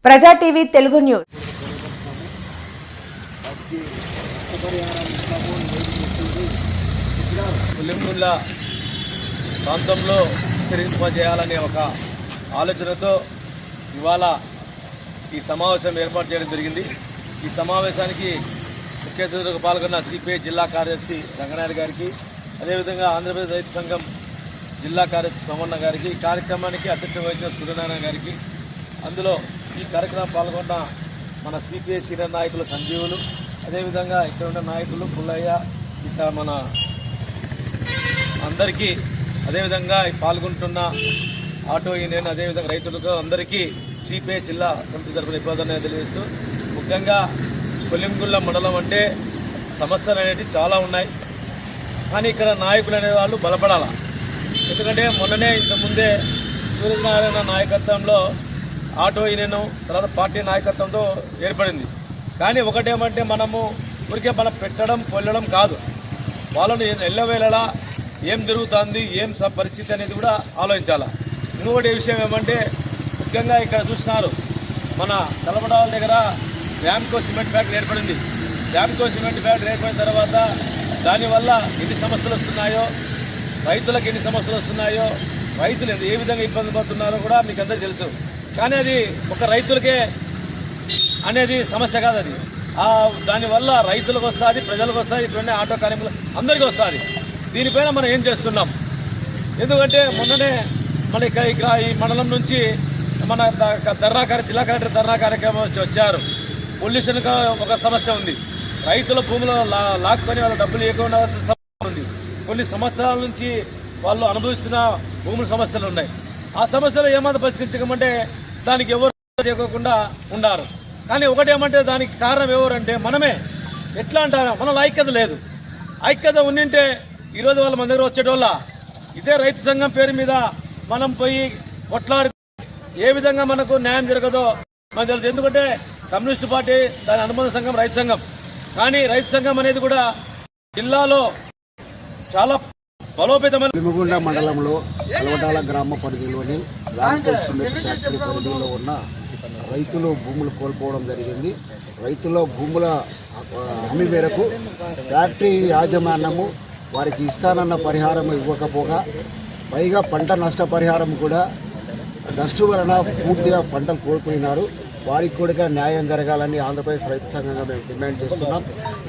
ప్రజా TV Telugu news. పులింగుళ్ళ ప్రాంతంలో విస్తరింపజేయాలనే ఒక ఆలోచనతో ఇవాళ ఈ సమావేశం ఏర్పాటు చేయడం జరిగింది. ఈ సమావేశానికి ముఖ్య అతిథులకు పాల్గొన్న సిపిఐ జిల్లా కార్యదర్శి రంగనాథ్ గారికి, అదేవిధంగా ఆంధ్రప్రదేశ్ రైతు సంఘం జిల్లా కార్యదర్శి సోమన్న గారికి, ఈ కార్యక్రమానికి అధ్యక్షత వహించిన సూర్యనారాయణ గారికి, అందులో ఈ కార్యక్రమం పాల్గొన్న మన సిపిఐ సీనియర్ నాయకులు సంజీవులు, అదేవిధంగా ఇక్కడ ఉన్న నాయకులు పుల్లయ్య, ఇక మన అందరికీ, అదేవిధంగా పాల్గొంటున్న ఆటో యూనియన్, అదేవిధంగా రైతులకు అందరికీ సిపిఐ జిల్లా కమిటీ తరఫున ఇబ్బంది తెలియజేస్తూ, ముఖ్యంగా కొలింగుళ్ళ మండలం అంటే సమస్యలు అనేవి చాలా ఉన్నాయి. కానీ ఇక్కడ నాయకులు అనే వాళ్ళు బలపడాలి. ఎందుకంటే మొన్ననే ఇంతకుముందే సూర్యనారాయణ నాయకత్వంలో ఆటో యూనియన్, తర్వాత పార్టీ నాయకత్వంతో ఏర్పడింది. కానీ ఒకటేమంటే మనము ఊరికే మనం పెట్టడం పొల్లడం కాదు, వాళ్ళను ఎల్లవేళలా ఏం జరుగుతుంది, ఏం పరిస్థితి అనేది కూడా ఆలోచించాలి. ఇంకొకటి విషయం ఏమంటే ముఖ్యంగా ఇక్కడ చూస్తున్నారు, మన కలపడాల దగ్గర ర్యాంకో సిమెంట్ ఫ్యాక్టరీ ఏర్పడింది. ర్యాంకో సిమెంట్ ఫ్యాక్టరీ ఏర్పడిన తర్వాత దానివల్ల ఎన్ని సమస్యలు వస్తున్నాయో, రైతులకు ఎన్ని సమస్యలు వస్తున్నాయో, రైతులు ఏ విధంగా ఇబ్బంది పడుతున్నారో కూడా మీకు అందరికీ తెలుసు. కానీ అది ఒక రైతులకే అనేది సమస్య కాదు. అది దానివల్ల రైతులకు వస్తుంది, ప్రజలకు వస్తుంది, ఇప్పుడున్న ఆటో కార్మికులు అందరికీ వస్తుంది. దీనిపైన మనం ఏం చేస్తున్నాం? ఎందుకంటే మొన్ననే మన ఇక్కడ ఈ మండలం నుంచి మన జిల్లా కలెక్టర్ ధర్నా కార్యక్రమం వచ్చారు. పొల్యూషన్గా ఒక సమస్య ఉంది, రైతుల భూములు లాక్కొని వాళ్ళ డబ్బులు ఇవ్వకుండా సమస్య ఉంది. కొన్ని సంవత్సరాల నుంచి వాళ్ళు అనుభవిస్తున్న భూముల సమస్యలు ఉన్నాయి. ఆ సమస్యలు ఏమాత్రం పరిష్కరించకమంటే దానికి ఎవరు చేయకుండా ఉన్నారు. కానీ ఒకటేమంటే దానికి కారణం ఎవరంటే మనమే. ఎట్లా అంటారా, మనలో ఐక్యత లేదు. ఐక్యత ఉండింటే ఈరోజు వాళ్ళ మన దగ్గర వచ్చేటోళ్ళ ఇదే రైతు సంఘం పేరు మీద మనం పోయి కొట్లాడి ఏ విధంగా మనకు న్యాయం జరగదో మనకు తెలుసు. ఎందుకంటే కమ్యూనిస్టు పార్టీ దాని అనుబంధ సంఘం రైతు సంఘం. కానీ రైతు సంఘం అనేది కూడా జిల్లాలో చాలా బలోపేతమైన కొలిమిగుండ మండలంలో కలవటాల గ్రామ పరిధిలోని ర్యాంకో సిమెంట్ ఫ్యాక్టరీ పరిధిలో ఉన్న రైతులు భూములు కోల్పోవడం జరిగింది. రైతుల భూముల హామీ మేరకు ఫ్యాక్టరీ యాజమాన్యము వారికి ఇస్తానన్న పరిహారం ఇవ్వకపోగా, పైగా పంట నష్టపరిహారం కూడా డస్టు వలన పూర్తిగా పంటలు కోల్పోయినారు. వారికి కూడా న్యాయం జరగాలని ఆంధ్రప్రదేశ్ రైతు సంఘంగా మేము డిమాండ్ చేస్తున్నాం.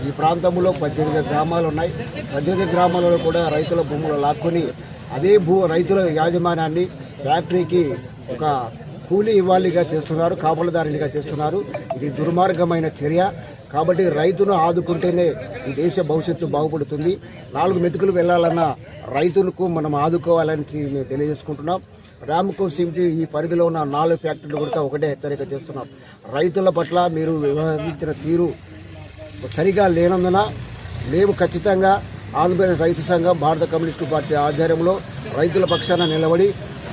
ఈ ప్రాంతంలో 18 గ్రామాలు ఉన్నాయి. 18 గ్రామాలలో కూడా రైతుల భూములు లాక్కొని అదే రైతుల యాజమాన్యాన్ని ఫ్యాక్టరీకి ఒక కూలీ ఇవ్వాలిగా చేస్తున్నారు, కాపలదారునిగా చేస్తున్నారు. ఇది దుర్మార్గమైన చర్య. కాబట్టి రైతును ఆదుకుంటేనే ఈ దేశ భవిష్యత్తు బాగుపడుతుంది. 4 మెతుకులు వెళ్లాలన్న రైతులకు మనం ఆదుకోవాలని మేము తెలియజేసుకుంటున్నాం. ర్యాంకో సిమెంట్ ఈ పరిధిలో ఉన్న 4 ఫ్యాక్టరీలు కూడా ఒకటే హెచ్చరిక చేస్తున్నాం. రైతుల పట్ల మీరు వ్యవహరించిన తీరు సరిగా లేనందున మేము ఖచ్చితంగా ఆంధ్రప్రదేశ్ రైతు సంఘం, భారత కమ్యూనిస్టు పార్టీ ఆధ్వర్యంలో రైతుల పక్షాన నిలబడి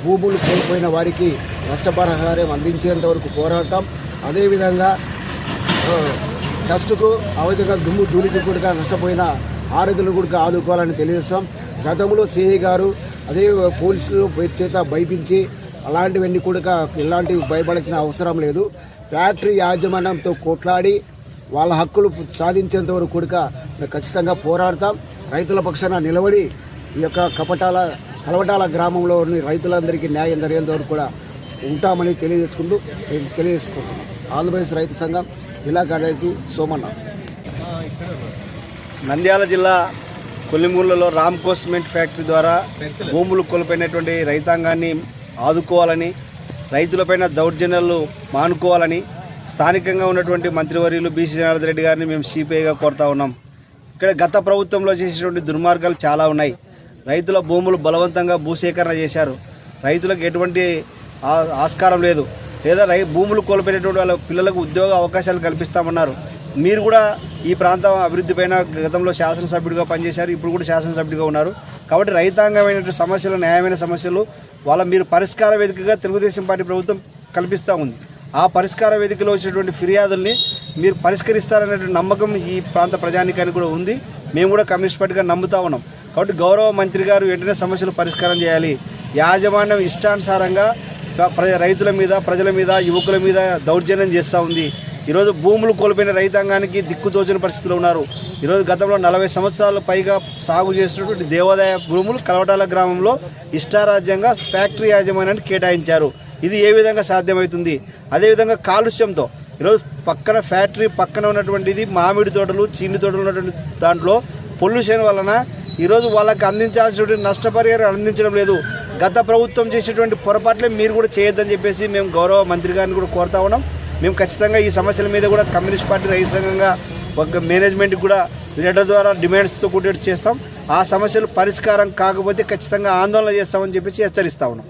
భూములు కోల్పోయిన వారికి నష్టపరిహారం అందించేంత వరకు పోరాడతాం. అదేవిధంగా డస్టుకు అవైధంగా దుమ్ము ధూళికి కూడా నష్టపోయిన ఆరోగ్యులు కూడా ఆదుకోవాలని తెలియజేస్తాం. గతంలో సిఐ గారు అదే పోలీసులు చేత భయపించి అలాంటివన్నీ కూడా ఇలాంటివి భయపడాల్సిన అవసరం లేదు. ఫ్యాక్టరీ యాజమాన్యంతో కొట్లాడి వాళ్ళ హక్కులు సాధించేంత వరకు కూడా ఖచ్చితంగా పోరాడతాం. రైతుల పక్షాన నిలబడి ఈ యొక్క కలవటాల గ్రామంలోని రైతులందరికీ న్యాయం జరిగేంత వరకు కూడా ఉంటామని తెలియజేసుకుంటున్నాం. ఆంధ్రప్రదేశ్ రైతు సంఘం జిల్లా కార్యదర్శి సోమన్న. నంద్యాల జిల్లా కొలిమిగుండ్లలో ర్యాంకో సిమెంట్ ఫ్యాక్టరీ ద్వారా భూములు కోల్పోయినటువంటి రైతాంగాన్ని ఆదుకోవాలని, రైతులపైన దౌర్జన్యాలు మానుకోవాలని స్థానికంగా ఉన్నటువంటి మంత్రివర్యులు బీసీ జనార్దన్ రెడ్డి గారిని మేము సిపిఐగా కోరుతా ఉన్నాం. ఇక్కడ గత ప్రభుత్వంలో చేసినటువంటి దుర్మార్గాలు చాలా ఉన్నాయి. రైతుల భూములు బలవంతంగా భూసేకరణ చేశారు. రైతులకు ఎటువంటి ఆస్కారం లేదు. లేదా భూములు కోల్పోయినటువంటి వాళ్ళ పిల్లలకు ఉద్యోగ అవకాశాలు కల్పిస్తామన్నారు. మీరు కూడా ఈ ప్రాంతం అభివృద్ధి పైన గతంలో శాసనసభ్యుడిగా పనిచేశారు, ఇప్పుడు కూడా శాసనసభ్యుడిగా ఉన్నారు. కాబట్టి రైతాంగమైనటువంటి సమస్యలు, న్యాయమైన సమస్యలు మీరు పరిష్కార వేదికగా తెలుగుదేశం పార్టీ ప్రభుత్వం కల్పిస్తూ ఉంది. ఆ పరిష్కార వేదికలో వచ్చినటువంటి ఫిర్యాదుల్ని మీరు పరిష్కరిస్తారనేటువంటి నమ్మకం ఈ ప్రాంత ప్రజానికానికి కూడా ఉంది. మేము కూడా కమ్యూనిస్ట్ పార్టీగా నమ్ముతా ఉన్నాం. కాబట్టి గౌరవ మంత్రి గారు వెంటనే సమస్యలు పరిష్కారం చేయాలి. యాజమాన్యం ఇష్టానుసారంగా రైతుల మీద, ప్రజల మీద, యువకుల మీద దౌర్జన్యం చేస్తూ ఉంది. ఈరోజు భూములు కోల్పోయిన రైతాంగానికి దిక్కుతోచని పరిస్థితిలో ఉన్నారు. ఈరోజు గతంలో 40 సంవత్సరాల పైగా సాగు చేసినటువంటి దేవాదాయ భూములు కలవటాల గ్రామంలో ఇష్టారాజ్యంగా ఫ్యాక్టరీ యాజమాన్యాన్ని కేటాయించారు. ఇది ఏ విధంగా సాధ్యమవుతుంది? అదేవిధంగా కాలుష్యంతో ఈరోజు పక్కన ఫ్యాక్టరీ పక్కన ఉన్నటువంటిది మామిడి తోటలు, చీని తోటలు ఉన్నటువంటి దాంట్లో పొల్యూషన్ వలన ఈరోజు వాళ్ళకి అందించాల్సినటువంటి నష్టపరిహారం అందించడం లేదు. గత ప్రభుత్వం చేసేటువంటి పొరపాట్లే మీరు కూడా చేయొద్దని చెప్పేసి మేము గౌరవ మంత్రి గారిని కూడా కోరుతా ఉన్నాం. మేము ఖచ్చితంగా ఈ సమస్యల మీద కూడా కమ్యూనిస్ట్ పార్టీ రైతు సంఘంగా ఒక మేనేజ్మెంట్కి కూడా లెటర్ ద్వారా డిమాండ్స్తో కూడేట్ చేస్తాం. ఆ సమస్యలు పరిష్కారం కాకపోతే ఖచ్చితంగా ఆందోళన చేస్తామని చెప్పేసి హెచ్చరిస్తా ఉన్నాం.